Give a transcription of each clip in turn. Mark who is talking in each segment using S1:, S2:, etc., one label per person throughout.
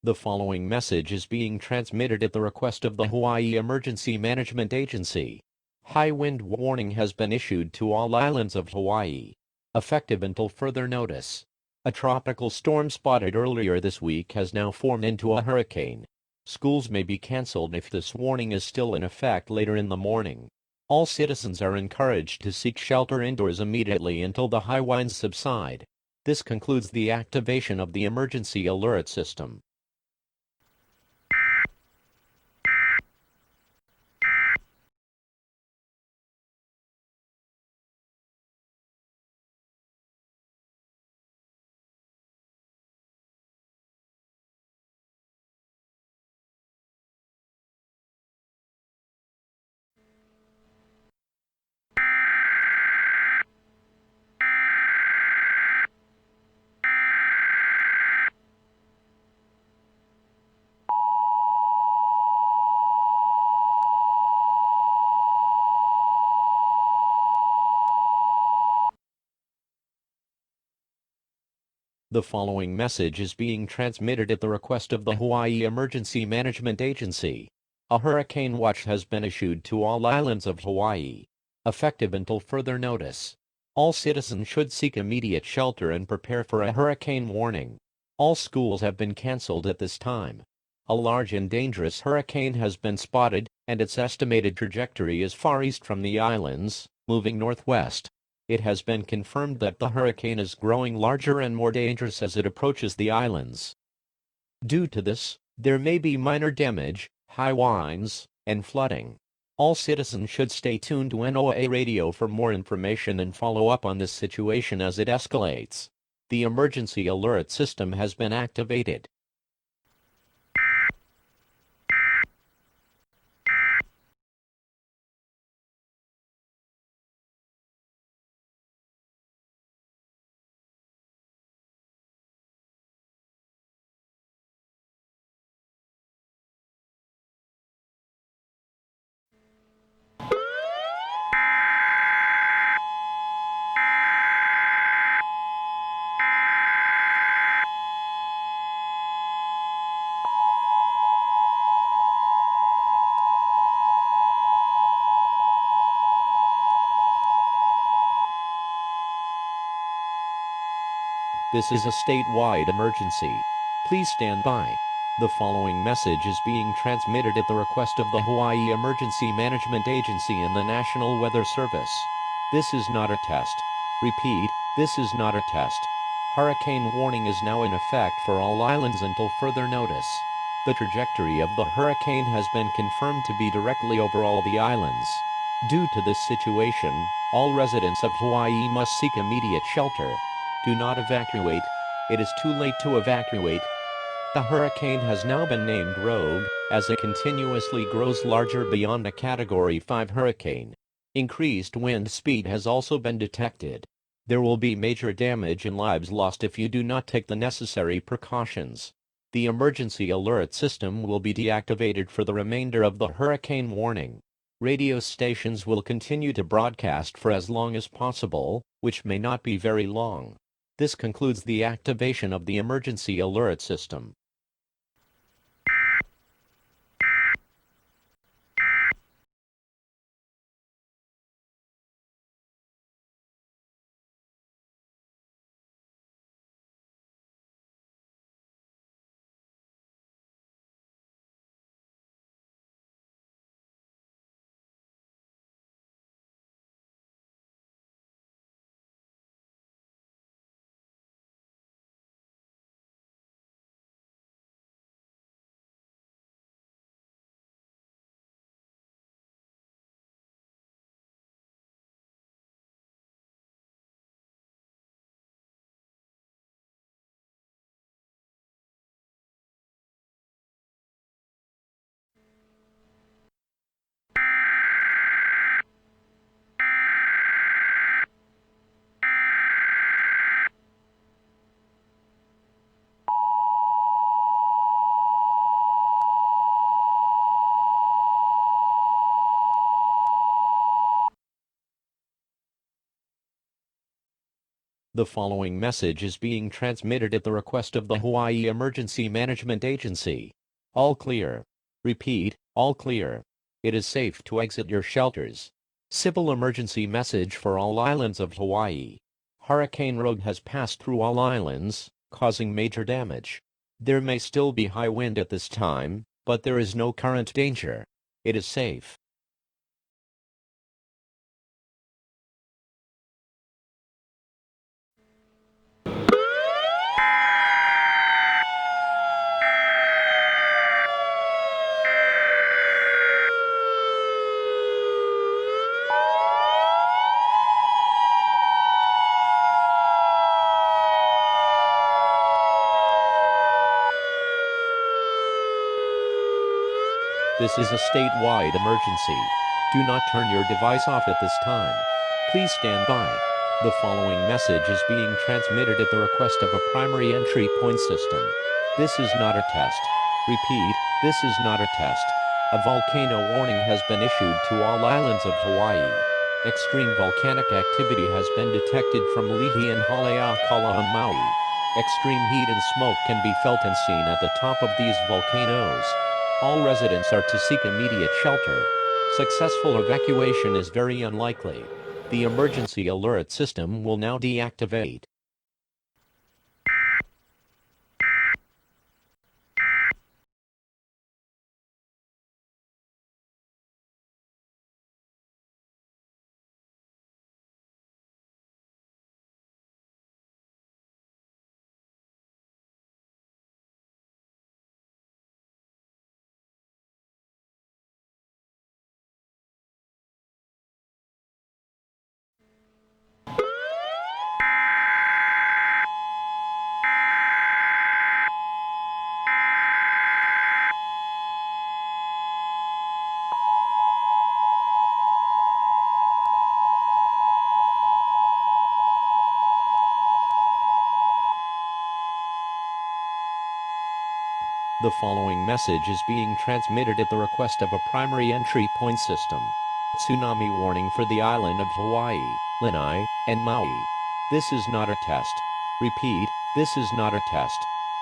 S1: The following message is being transmitted at the request of the Hawaii Emergency Management Agency. High wind warning has been issued to all islands of Hawaii, effective until further notice. A tropical storm spotted earlier this week has now formed into a hurricane. Schools may be canceled if this warning is still in effect later in the morning. All citizens are encouraged to seek shelter indoors immediately until the high winds subside. This concludes the activation of the emergency alert system. The following message is being transmitted at the request of the Hawaii Emergency Management Agency. A hurricane watch has been issued to all islands of Hawaii, effective until further notice. All citizens should seek immediate shelter and prepare for a hurricane warning. All schools have been canceled at this time. A large and dangerous hurricane has been spotted, and its estimated trajectory is far east from the islands, moving northwest. It has been confirmed that the hurricane is growing larger and more dangerous as it approaches the islands. Due to this, there may be minor damage, high winds, and flooding. All citizens should stay tuned to NOAA radio for more information and follow up on this situation as it escalates. The emergency alert system has been activated. This is a statewide emergency. Please stand by. The following message is being transmitted at the request of the Hawaii Emergency Management Agency and the National Weather Service. This is not a test. Repeat, this is not a test. Hurricane warning is now in effect for all islands until further notice. The trajectory of the hurricane has been confirmed to be directly over all the islands. Due to this situation, all residents of Hawaii must seek immediate shelter. Do not evacuate. It is too late to evacuate. The hurricane has now been named Rogue, as it continuously grows larger beyond a Category 5 hurricane. Increased wind speed has also been detected. There will be major damage and lives lost if you do not take the necessary precautions. The emergency alert system will be deactivated for the remainder of the hurricane warning. Radio stations will continue to broadcast for as long as possible, which may not be very long. This concludes the activation of the emergency alert system. The following message is being transmitted at the request of the Hawaii Emergency Management Agency. All clear. Repeat, all clear. It is safe to exit your shelters. Civil emergency message for all islands of Hawaii. Hurricane Rogue has passed through all islands, causing major damage. There may still be high wind at this time, but there is no current danger. It is safe. This is a statewide emergency. Do not turn your device off at this time. Please stand by. The following message is being transmitted at the request of a primary entry point system. This is not a test. Repeat, this is not a test. A volcano warning has been issued to all islands of Hawaii. Extreme volcanic activity has been detected from Lihi and Haleakala on Maui. Extreme heat and smoke can be felt and seen at the top of these volcanoes. All residents are to seek immediate shelter. Successful evacuation is very unlikely. The emergency alert system will now deactivate. The following message is being transmitted at the request of a primary entry point system. Tsunami warning for the island of Hawaii, Lanai, and Maui. This is not a test. Repeat, this is not a test.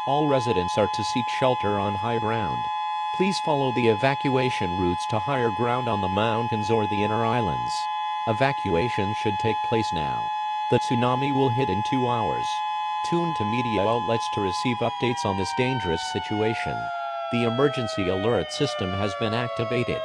S1: All residents are to seek shelter on high ground. Please follow the evacuation routes to higher ground on the mountains or the inner islands. Evacuation should take place now. The tsunami will hit in 2 hours. Tune to media outlets to receive updates on this dangerous situation. The emergency alert system has been activated.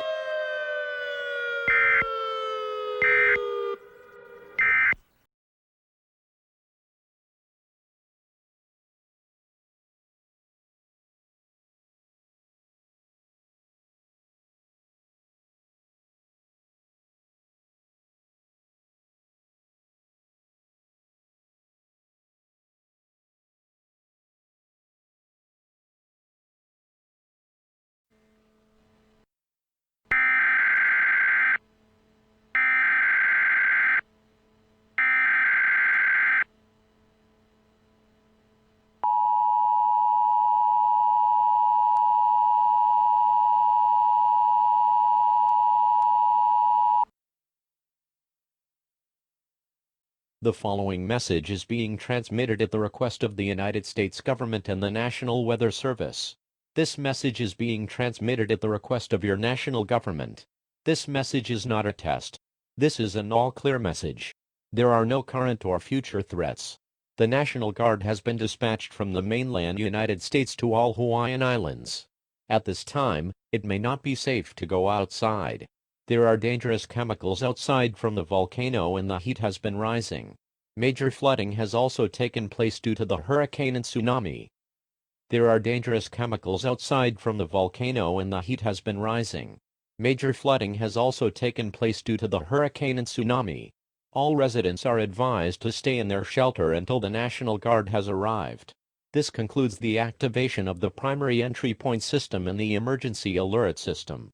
S1: The following message is being transmitted at the request of the United States government and the National Weather Service. This message is being transmitted at the request of your national government. This message is not a test. This is an all-clear message. There are no current or future threats. The National Guard has been dispatched from the mainland United States to all Hawaiian islands. At this time, it may not be safe to go outside. There are dangerous chemicals outside from the volcano and the heat has been rising. Major flooding has also taken place due to the hurricane and tsunami. There are dangerous chemicals outside from the volcano and the heat has been rising. Major flooding has also taken place due to the hurricane and tsunami. All residents are advised to stay in their shelter until the National Guard has arrived. This concludes the activation of the primary entry point system and the emergency alert system.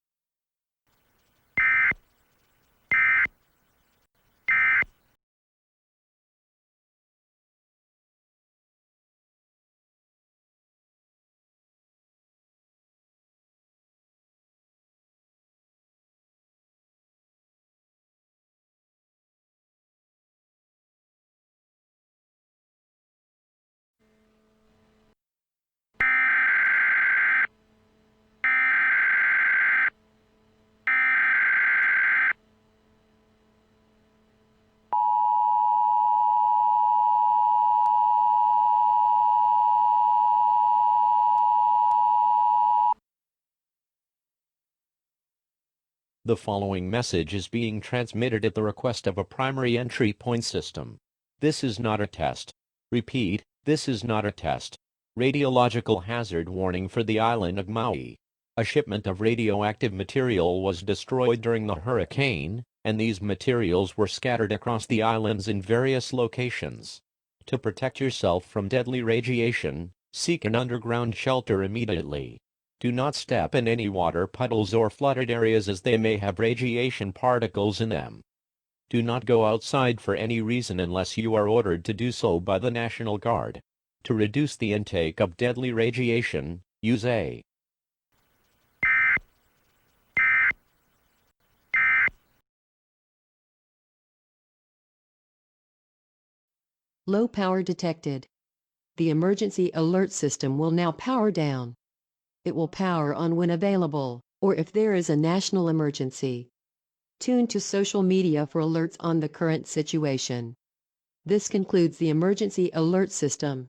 S1: The following message is being transmitted at the request of a primary entry point system. This is not a test. Repeat, this is not a test. Radiological hazard warning for the island of Maui. A shipment of radioactive material was destroyed during the hurricane, and these materials were scattered across the islands in various locations. To protect yourself from deadly radiation, seek an underground shelter immediately. Do not step in any water puddles or flooded areas as they may have radiation particles in them. Do not go outside for any reason unless you are ordered to do so by the National Guard. To reduce the intake of deadly radiation, use a
S2: low power detected. The emergency alert system will now power down. It will power on when available, or if there is a national emergency. Tune to social media for alerts on the current situation. This concludes the emergency alert system.